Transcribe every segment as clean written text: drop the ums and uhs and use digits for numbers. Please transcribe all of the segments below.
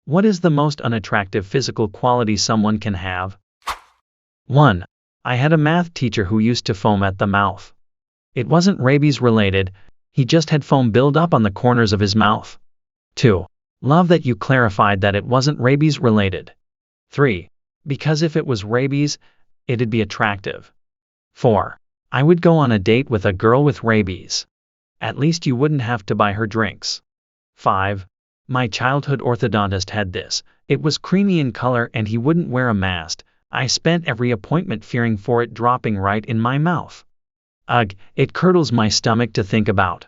What is the most unattractive physical quality someone can have? 1. I had a math teacher who used to foam at the mouth. It wasn't rabies related, he just had foam build up on the corners of his mouth. 2. Love that you clarified that it wasn't rabies related. 3. Because if it was rabies, it'd be attractive. 4. I would go on a date with a girl with rabies. At least you wouldn't have to buy her drinks. 5. My childhood orthodontist had this. It was creamy in color and he wouldn't wear a mask. I spent every appointment fearing for it dropping right in my mouth. Ugh, it curdles my stomach to think about.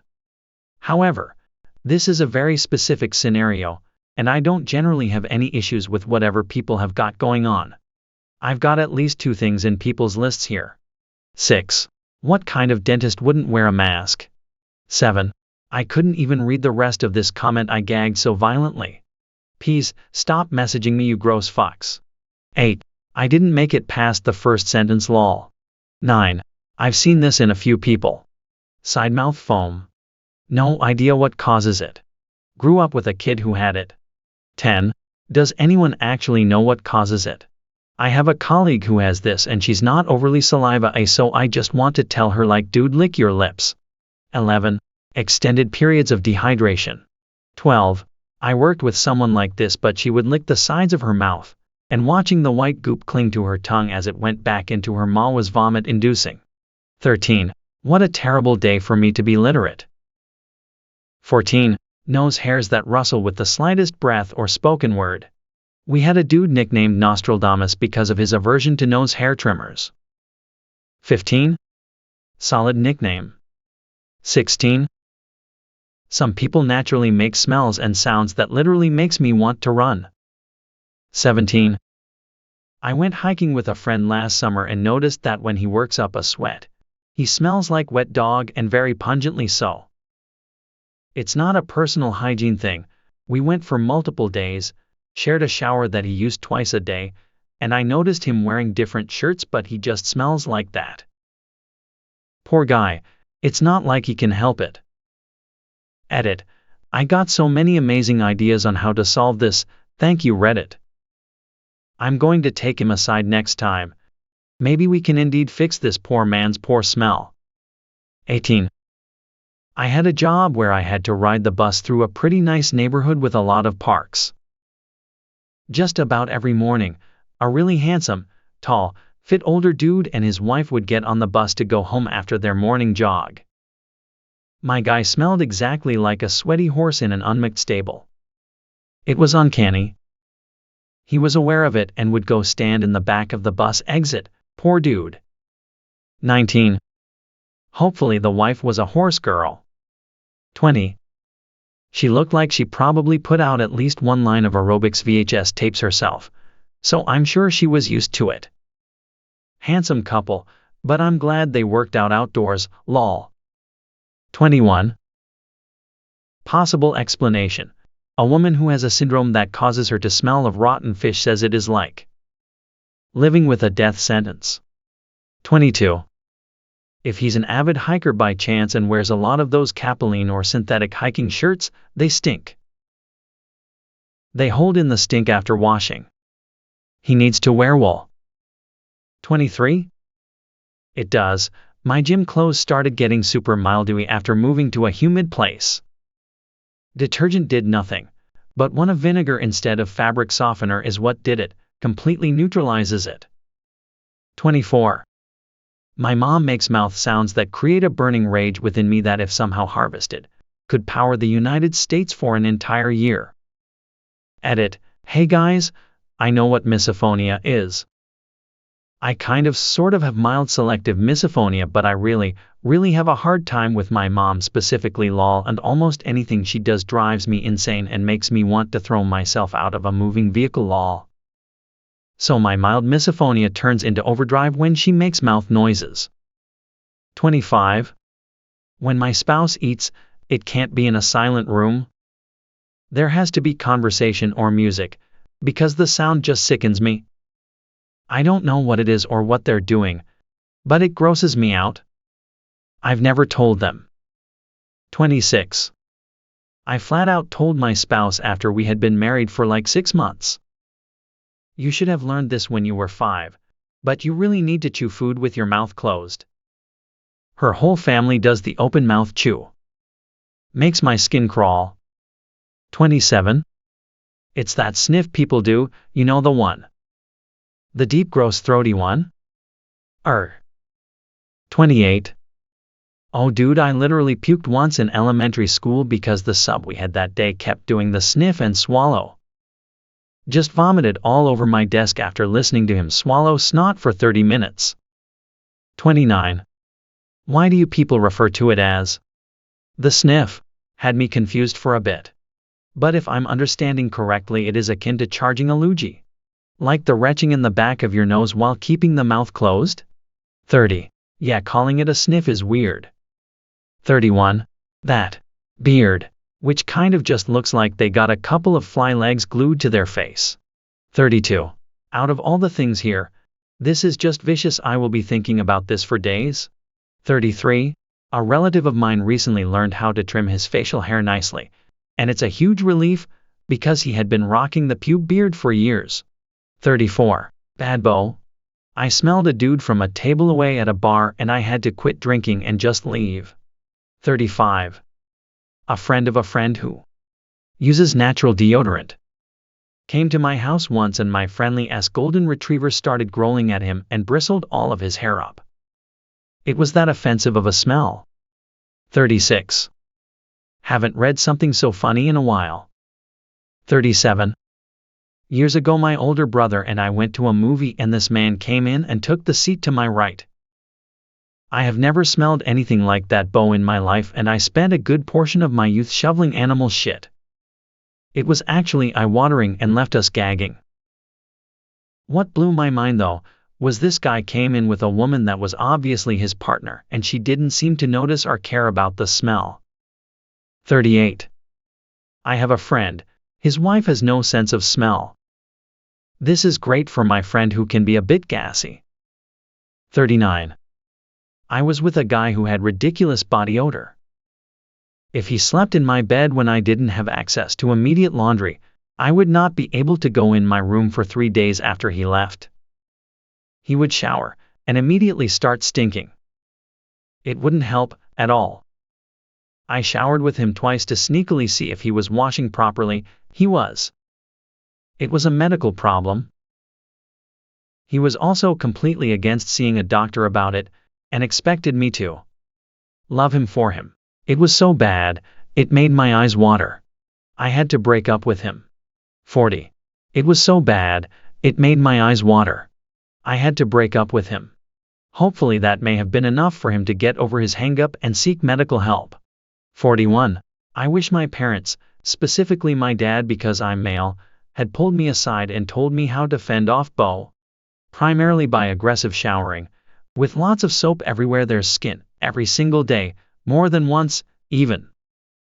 However, this is a very specific scenario, and I don't generally have any issues with whatever people have got going on. I've got at least 2 things in people's lists here. 6. What kind of dentist wouldn't wear a mask? 7. I couldn't even read the rest of this comment, I gagged so violently. Please, stop messaging me, you gross fucks. 8. I didn't make it past the first sentence, lol. 9. I've seen this in a few people. Side mouth foam. No idea what causes it. Grew up with a kid who had it. 10. Does anyone actually know what causes it? I have a colleague who has this and she's not overly saliva-y, so I just want to tell her, like, dude, lick your lips. 11. Extended periods of dehydration. 12. I worked with someone like this, but she would lick the sides of her mouth, and watching the white goop cling to her tongue as it went back into her maw was vomit-inducing. 13. What a terrible day for me to be literate. 14. Nose hairs that rustle with the slightest breath or spoken word. We had a dude nicknamed Nostradamus because of his aversion to nose hair trimmers. 15. Solid nickname. 16. Some people naturally make smells and sounds that literally makes me want to run. 17. I went hiking with a friend last summer and noticed that when he works up a sweat, he smells like wet dog, and very pungently so. It's not a personal hygiene thing. We went for multiple days, shared a shower that he used twice a day, and I noticed him wearing different shirts, but he just smells like that. Poor guy, it's not like he can help it. Edit. I got so many amazing ideas on how to solve this, thank you Reddit. I'm going to take him aside next time. Maybe we can indeed fix this poor man's poor smell. 18. I had a job where I had to ride the bus through a pretty nice neighborhood with a lot of parks. Just about every morning, a really handsome, tall, fit older dude and his wife would get on the bus to go home after their morning jog. My guy smelled exactly like a sweaty horse in an unmixed stable. It was uncanny. He was aware of it and would go stand in the back of the bus exit, poor dude. 19. Hopefully the wife was a horse girl. 20. She looked like she probably put out at least 1 line of aerobics VHS tapes herself, so I'm sure she was used to it. Handsome couple, but I'm glad they worked out outdoors, lol. 21. Possible explanation. A woman who has a syndrome that causes her to smell of rotten fish says it is like living with a death sentence. 22. If he's an avid hiker by chance and wears a lot of those capilene or synthetic hiking shirts, they stink. They hold in the stink after washing. He needs to wear wool. 23. It does. My gym clothes started getting super mildewy after moving to a humid place. Detergent did nothing, but one of vinegar instead of fabric softener is what did it, completely neutralizes it. 24. My mom makes mouth sounds that create a burning rage within me that if somehow harvested, could power the United States for an entire year. Edit. Hey guys, I know what misophonia is. I kind of sort of have mild selective misophonia, but I really have a hard time with my mom specifically, lol, and almost anything she does drives me insane and makes me want to throw myself out of a moving vehicle, lol. So my mild misophonia turns into overdrive when she makes mouth noises. 25. When my spouse eats, it can't be in a silent room. There has to be conversation or music, because the sound just sickens me. I don't know what it is or what they're doing, but it grosses me out. I've never told them. 26. I flat out told my spouse after we had been married for like 6 months. You should have learned this when you were 5, but you really need to chew food with your mouth closed. Her whole family does the open mouth chew. Makes my skin crawl. 27. It's that sniff people do, you know the one. The deep gross throaty one? 28. Oh dude, I literally puked once in elementary school because the sub we had that day kept doing the sniff and swallow. Just vomited all over my desk after listening to him swallow snot for 30 minutes. 29. Why do you people refer to it as the sniff? Had me confused for a bit. But if I'm understanding correctly, it is akin to charging a loogie. Like the retching in the back of your nose while keeping the mouth closed? 30. Yeah, calling it a sniff is weird. 31. That beard, which kind of just looks like they got a couple of fly legs glued to their face. 32. Out of all the things here, this is just vicious. I will be thinking about this for days. 33. A relative of mine recently learned how to trim his facial hair nicely, and it's a huge relief because he had been rocking the pube beard for years. 34. Bad Bo. I smelled a dude from a table away at a bar and I had to quit drinking and just leave. 35. A friend of a friend who uses natural deodorant came to my house once and my friendly-ass golden retriever started growling at him and bristled all of his hair up. It was that offensive of a smell. 36. Haven't read something so funny in a while. 37. Years ago my older brother and I went to a movie and this man came in and took the seat to my right. I have never smelled anything like that Bo in my life and I spent a good portion of my youth shoveling animal shit. It was actually eye-watering and left us gagging. What blew my mind though, was this guy came in with a woman that was obviously his partner and she didn't seem to notice or care about the smell. 38. I have a friend, his wife has no sense of smell. This is great for my friend who can be a bit gassy. 39. I was with a guy who had ridiculous body odor. If he slept in my bed when I didn't have access to immediate laundry, I would not be able to go in my room for 3 days after he left. He would shower and immediately start stinking. It wouldn't help at all. I showered with him twice to sneakily see if he was washing properly. He was. It was a medical problem. He was also completely against seeing a doctor about it and expected me to love him for him. It was so bad, it made my eyes water. I had to break up with him. 40. It was so bad, it made my eyes water. I had to break up with him. Hopefully that may have been enough for him to get over his hang-up and seek medical help. 41. I wish my parents, specifically my dad because I'm male, had pulled me aside and told me how to fend off Bo. Primarily by aggressive showering, with lots of soap everywhere there's skin, every single day, more than once, even.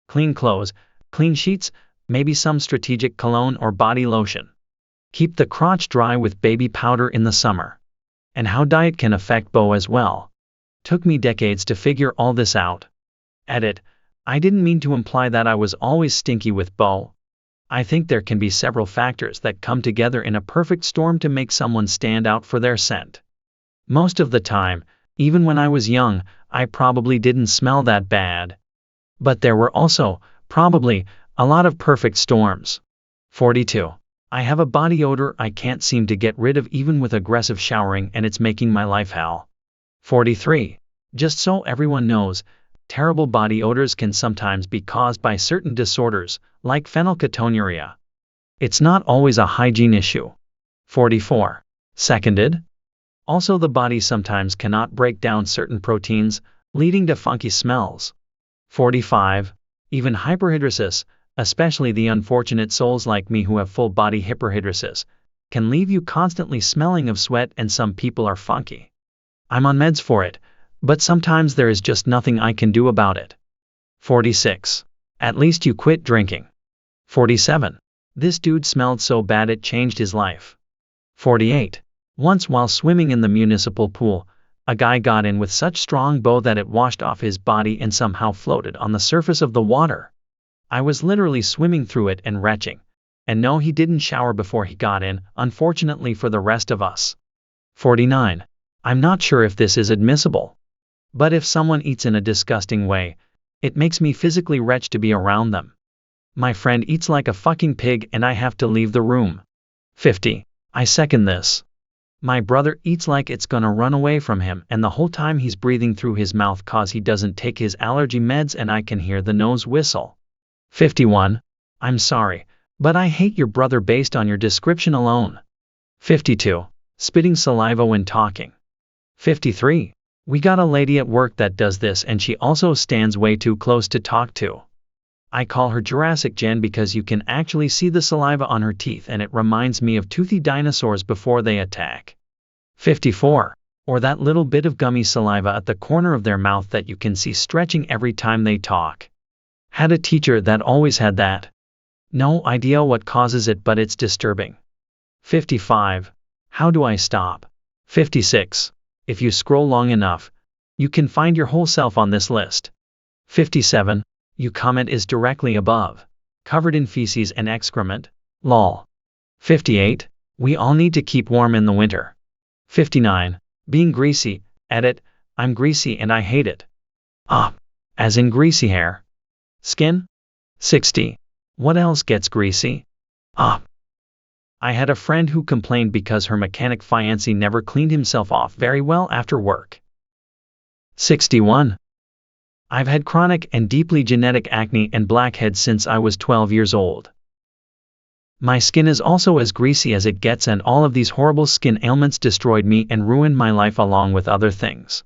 Clean clothes, clean sheets, maybe some strategic cologne or body lotion. Keep the crotch dry with baby powder in the summer. And how diet can affect Bo as well. Took me decades to figure all this out. Edit. I didn't mean to imply that I was always stinky with Bo. I think there can be several factors that come together in a perfect storm to make someone stand out for their scent. Most of the time, even when I was young, I probably didn't smell that bad. But there were also, probably, a lot of perfect storms. 42. I have a body odor I can't seem to get rid of even with aggressive showering and it's making my life hell. 43. Just so everyone knows, terrible body odors can sometimes be caused by certain disorders, like phenylketonuria. It's not always a hygiene issue. 44. Seconded. Also the body sometimes cannot break down certain proteins, leading to funky smells. 45. Even hyperhidrosis, especially the unfortunate souls like me who have full body hyperhidrosis, can leave you constantly smelling of sweat and some people are funky. I'm on meds for it, but sometimes there is just nothing I can do about it. 46. At least you quit drinking. 47. This dude smelled so bad it changed his life. 48. Once while swimming in the municipal pool, a guy got in with such strong Bo that it washed off his body and somehow floated on the surface of the water. I was literally swimming through it and retching. And no, he didn't shower before he got in, unfortunately for the rest of us. 49. I'm not sure if this is admissible. But if someone eats in a disgusting way, it makes me physically retch to be around them. My friend eats like a fucking pig and I have to leave the room. 50. I second this. My brother eats like it's gonna run away from him and the whole time he's breathing through his mouth cause he doesn't take his allergy meds and I can hear the nose whistle. 51. I'm sorry, but I hate your brother based on your description alone. 52. Spitting saliva when talking. 53. We got a lady at work that does this and she also stands way too close to talk to. I call her Jurassic Jen because you can actually see the saliva on her teeth and it reminds me of toothy dinosaurs before they attack. 54. Or that little bit of gummy saliva at the corner of their mouth that you can see stretching every time they talk. Had a teacher that always had that. No idea what causes it, but it's disturbing. 55. How do I stop? 56. If you scroll long enough, you can find your whole self on this list. 57. You comment is directly above. Covered in feces and excrement. Lol. 58. We all need to keep warm in the winter. 59. Being greasy. Edit. I'm greasy and I hate it. As in greasy hair. Skin. 60. What else gets greasy? I had a friend who complained because her mechanic fiancé never cleaned himself off very well after work. 61. I've had chronic and deeply genetic acne and blackheads since I was 12 years old. My skin is also as greasy as it gets and all of these horrible skin ailments destroyed me and ruined my life along with other things.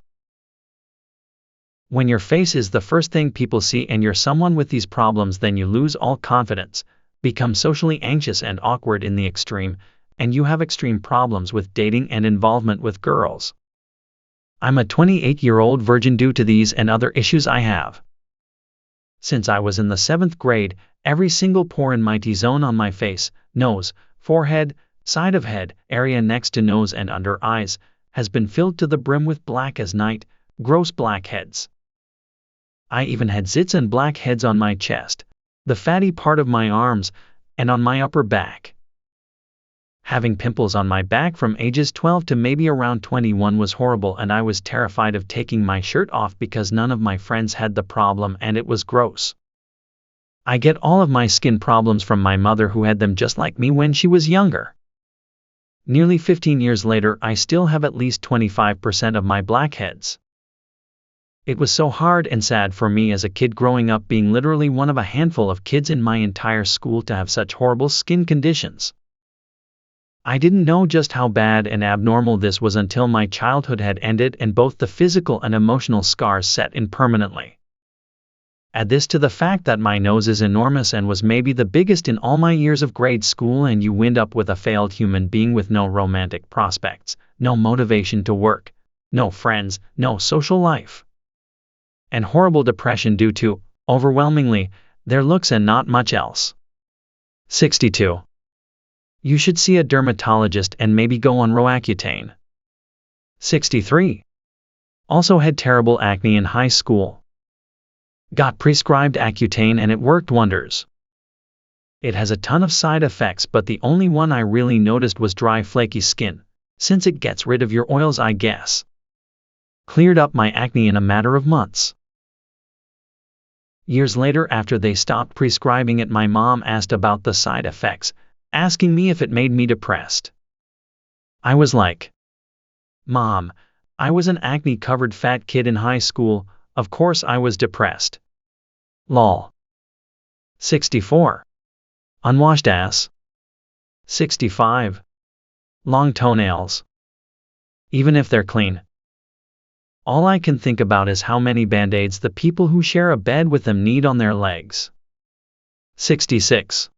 When your face is the first thing people see and you're someone with these problems, then you lose all confidence, become socially anxious and awkward in the extreme, and you have extreme problems with dating and involvement with girls. I'm a 28-year-old virgin due to these and other issues I have. Since I was in the 7th grade, every single pore in my T-zone on my face, nose, forehead, side of head, area next to nose and under eyes, has been filled to the brim with black as night, gross blackheads. I even had zits and blackheads on my chest, the fatty part of my arms, and on my upper back. Having pimples on my back from ages 12 to maybe around 21 was horrible and I was terrified of taking my shirt off because none of my friends had the problem and it was gross. I get all of my skin problems from my mother who had them just like me when she was younger. Nearly 15 years later, I still have at least 25% of my blackheads. It was so hard and sad for me as a kid growing up being literally one of a handful of kids in my entire school to have such horrible skin conditions. I didn't know just how bad and abnormal this was until my childhood had ended and both the physical and emotional scars set in permanently. Add this to the fact that my nose is enormous and was maybe the biggest in all my years of grade school and you wind up with a failed human being with no romantic prospects, no motivation to work, no friends, no social life. And horrible depression due to, overwhelmingly, their looks and not much else. 62. You should see a dermatologist and maybe go on Roaccutane. 63. Also had terrible acne in high school. Got prescribed Accutane and it worked wonders. It has a ton of side effects, but the only one I really noticed was dry flaky skin, since it gets rid of your oils, I guess. Cleared up my acne in a matter of months. Years later, after they stopped prescribing it, my mom asked about the side effects, asking me if it made me depressed. I was like, Mom, I was an acne-covered fat kid in high school, of course I was depressed. Lol. 64. Unwashed ass. 65. Long toenails. Even if they're clean. All I can think about is how many band-aids the people who share a bed with them need on their legs. 66.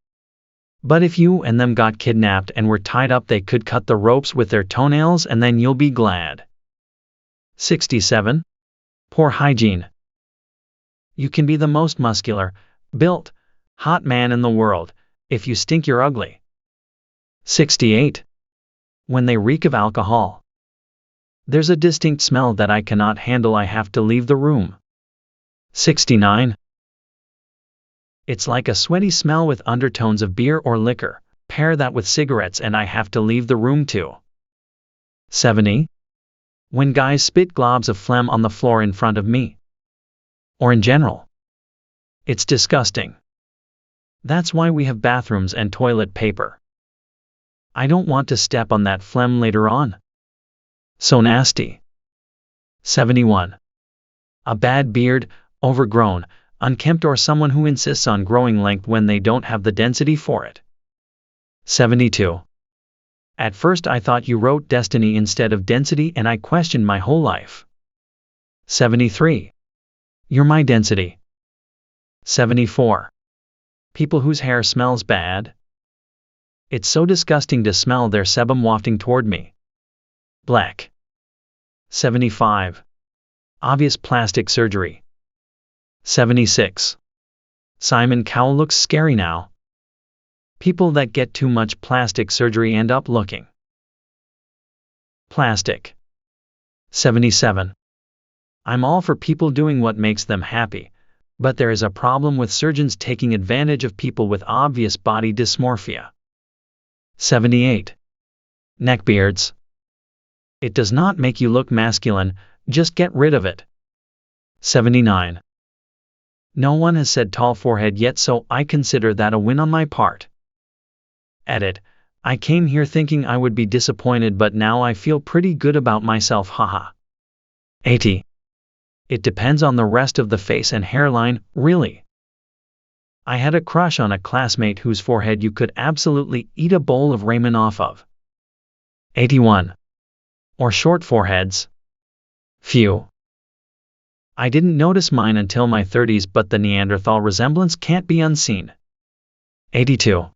But if you and them got kidnapped and were tied up, they could cut the ropes with their toenails and then you'll be glad. 67. Poor hygiene. You can be the most muscular, built, hot man in the world. If you stink, you're ugly. 68. When they reek of alcohol. There's a distinct smell that I cannot handle. I have to leave the room. 69. It's like a sweaty smell with undertones of beer or liquor. Pair that with cigarettes and I have to leave the room too. 70. When guys spit globs of phlegm on the floor in front of me. Or in general. It's disgusting. That's why we have bathrooms and toilet paper. I don't want to step on that phlegm later on. So nasty. 71. A bad beard, overgrown, unkempt, or someone who insists on growing length when they don't have the density for it. 72. At first I thought you wrote destiny instead of density and I questioned my whole life. 73. You're my density. 74. People whose hair smells bad. It's so disgusting to smell their sebum wafting toward me. Black. 75. Obvious plastic surgery. 76. Simon Cowell looks scary now. People that get too much plastic surgery end up looking plastic. 77. I'm all for people doing what makes them happy, but there is a problem with surgeons taking advantage of people with obvious body dysmorphia. 78. Neckbeards. It does not make you look masculine, just get rid of it. 79. No one has said tall forehead yet, so I consider that a win on my part. Edit. I came here thinking I would be disappointed, but now I feel pretty good about myself, haha. 80. It depends on the rest of the face and hairline, really. I had a crush on a classmate whose forehead you could absolutely eat a bowl of ramen off of. 81. Or short foreheads. Few. I didn't notice mine until my 30s, but the Neanderthal resemblance can't be unseen. 82.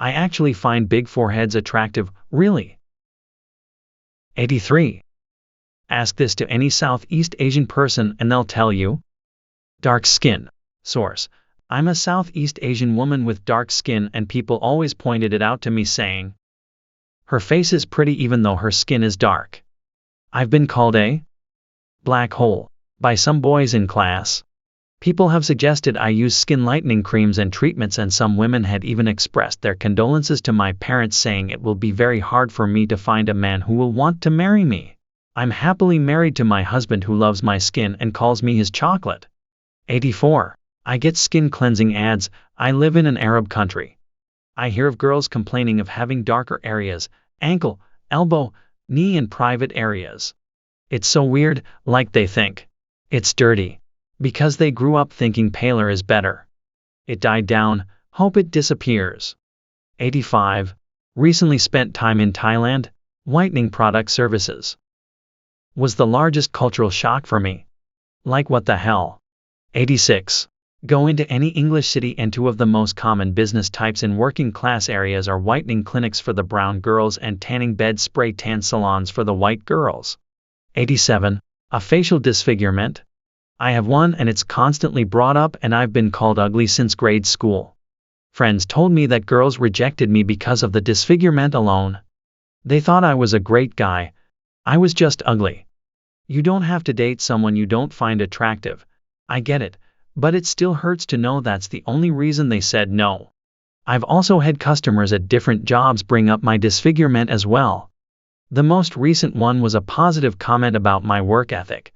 I actually find big foreheads attractive, really. 83. Ask this to any Southeast Asian person and they'll tell you. Dark skin. Source. I'm a Southeast Asian woman with dark skin and people always pointed it out to me saying, her face is pretty even though her skin is dark. I've been called a black hole by some boys in class. People have suggested I use skin lightening creams and treatments, and some women had even expressed their condolences to my parents, saying it will be very hard for me to find a man who will want to marry me. I'm happily married to my husband who loves my skin and calls me his chocolate. 84. I get skin cleansing ads. I live in an Arab country. I hear of girls complaining of having darker areas, ankle, elbow, knee and private areas. It's so weird, like they think it's dirty. Because they grew up thinking paler is better. It died down, hope it disappears. 85. Recently spent time in Thailand. Whitening product services was the largest cultural shock for me. Like what the hell? 86. Go into any English city and two of the most common business types in working class areas are whitening clinics for the brown girls and tanning bed spray tan salons for the white girls. 87. A facial disfigurement. I have one and it's constantly brought up and I've been called ugly since grade school. Friends told me that girls rejected me because of the disfigurement alone. They thought I was a great guy. I was just ugly. You don't have to date someone you don't find attractive. I get it, but it still hurts to know that's the only reason they said no. I've also had customers at different jobs bring up my disfigurement as well. The most recent one was a positive comment about my work ethic,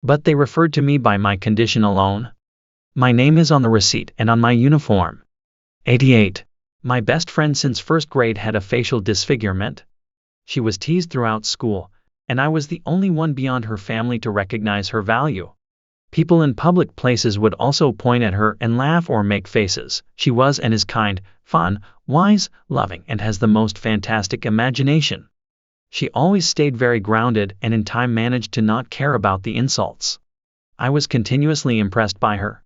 but they referred to me by my condition alone. My name is on the receipt and on my uniform. 88. My best friend since first grade had a facial disfigurement. She was teased throughout school, and I was the only one beyond her family to recognize her value. People in public places would also point at her and laugh or make faces. She was and is kind, fun, wise, loving, and has the most fantastic imagination. She always stayed very grounded and in time managed to not care about the insults. I was continuously impressed by her.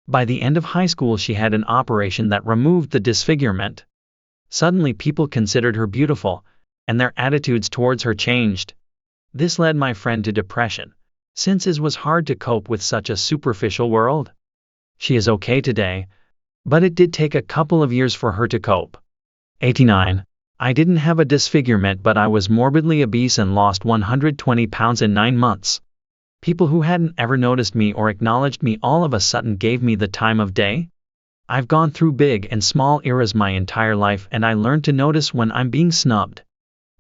By the end of high school she had an operation that removed the disfigurement. Suddenly people considered her beautiful, and their attitudes towards her changed. This led my friend to depression, since it was hard to cope with such a superficial world. She is okay today, but it did take a couple of years for her to cope. 89. I didn't have a disfigurement, but I was morbidly obese and lost 120 pounds in 9 months. People who hadn't ever noticed me or acknowledged me all of a sudden gave me the time of day. I've gone through big and small eras my entire life and I learned to notice when I'm being snubbed.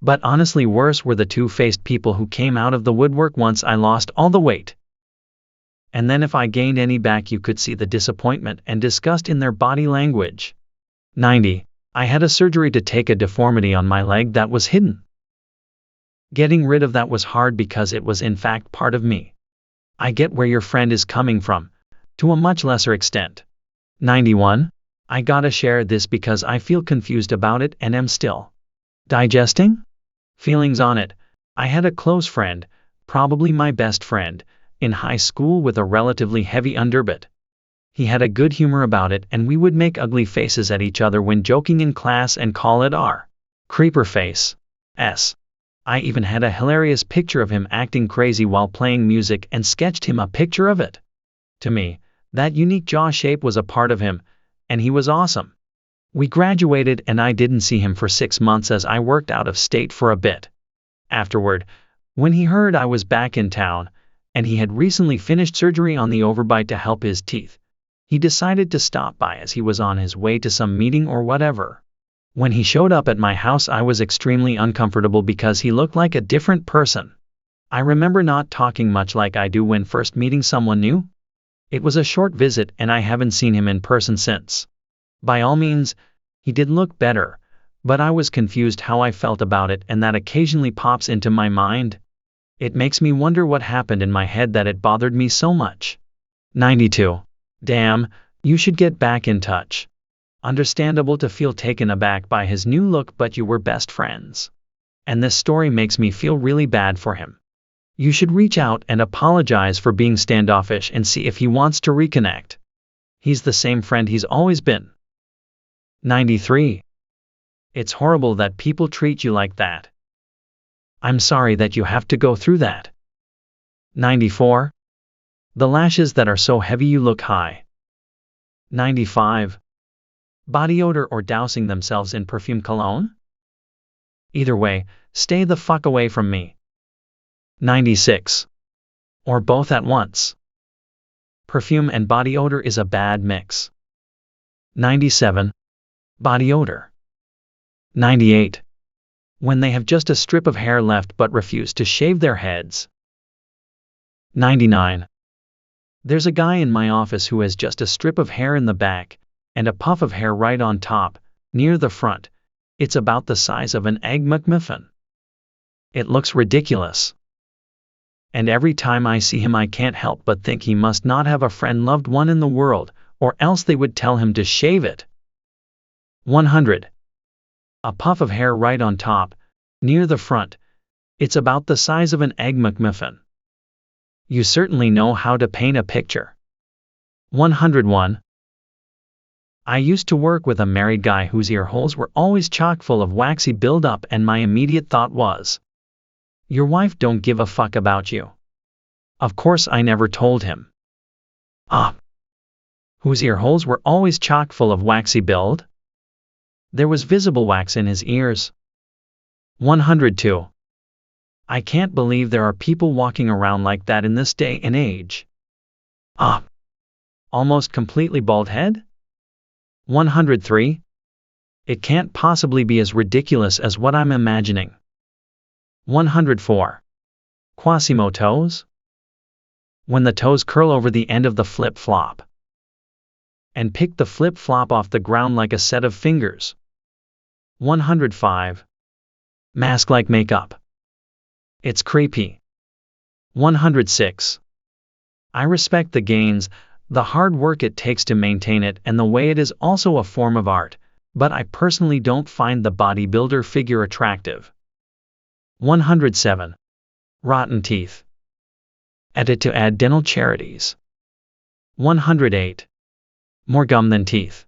But honestly, worse were the two-faced people who came out of the woodwork once I lost all the weight. And then if I gained any back, you could see the disappointment and disgust in their body language. 90. I had a surgery to take a deformity on my leg that was hidden. Getting rid of that was hard because it was in fact part of me. I get where your friend is coming from, to a much lesser extent. 91. I gotta share this because I feel confused about it and am still digesting feelings on it. I had a close friend, probably my best friend, in high school with a relatively heavy underbit. He had a good humor about it and we would make ugly faces at each other when joking in class and call it our creeper face. I even had a hilarious picture of him acting crazy while playing music and sketched him a picture of it. To me, that unique jaw shape was a part of him, and he was awesome. We graduated and I didn't see him for 6 months as I worked out of state for a bit. Afterward, when he heard I was back in town, and he had recently finished surgery on the overbite to help his teeth, he decided to stop by as he was on his way to some meeting or whatever. When he showed up at my house, I was extremely uncomfortable because he looked like a different person. I remember not talking much like I do when first meeting someone new. It was a short visit and I haven't seen him in person since. By all means, he did look better, but I was confused how I felt about it, and that occasionally pops into my mind. It makes me wonder what happened in my head that it bothered me so much. 92. Damn, you should get back in touch. Understandable to feel taken aback by his new look, but you were best friends. And this story makes me feel really bad for him. You should reach out and apologize for being standoffish and see if he wants to reconnect. He's the same friend he's always been. 93. It's horrible that people treat you like that. I'm sorry that you have to go through that. 94. The lashes that are so heavy you look high. 95. Body odor or dousing themselves in perfume cologne? Either way, stay the fuck away from me. 96. Or both at once. Perfume and body odor is a bad mix. 97. Body odor. 98. When they have just a strip of hair left but refuse to shave their heads. 99. There's a guy in my office who has just a strip of hair in the back, and a puff of hair right on top, near the front. It's about the size of an Egg McMuffin. It looks ridiculous. And every time I see him I can't help but think he must not have a friend loved one in the world, or else they would tell him to shave it. 100. A puff of hair right on top, near the front. It's about the size of an Egg McMuffin. You certainly know how to paint a picture. 101. I used to work with a married guy whose ear holes were always chock full of waxy buildup, and my immediate thought was, your wife don't give a fuck about you. Of course I never told him. Whose ear holes were always chock full of waxy build? There was visible wax in his ears. 102. I can't believe there are people walking around like that in this day and age. Almost completely bald head? 103. It can't possibly be as ridiculous as what I'm imagining. 104. Quasimo toes? When the toes curl over the end of the flip-flop and pick the flip-flop off the ground like a set of fingers. 105. Mask-like makeup. It's creepy. 106. I respect the gains, the hard work it takes to maintain it, and the way it is also a form of art, but I personally don't find the bodybuilder figure attractive. 107. Rotten teeth. Edit to add dental charities. 108. More gum than teeth.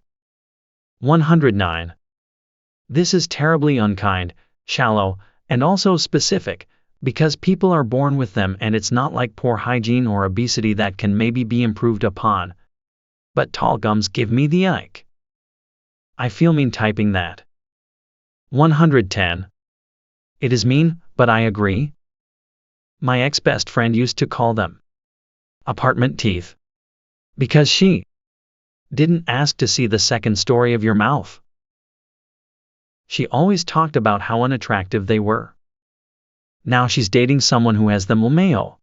109. This is terribly unkind, shallow, and also specific, because people are born with them and it's not like poor hygiene or obesity that can maybe be improved upon. But tall gums give me the ick. I feel mean typing that. 110. It is mean, but I agree. My ex-best friend used to call them apartment teeth. Because she Didn't ask to see the second story of your mouth. She always talked about how unattractive they were. Now she's dating someone who has them LMAO.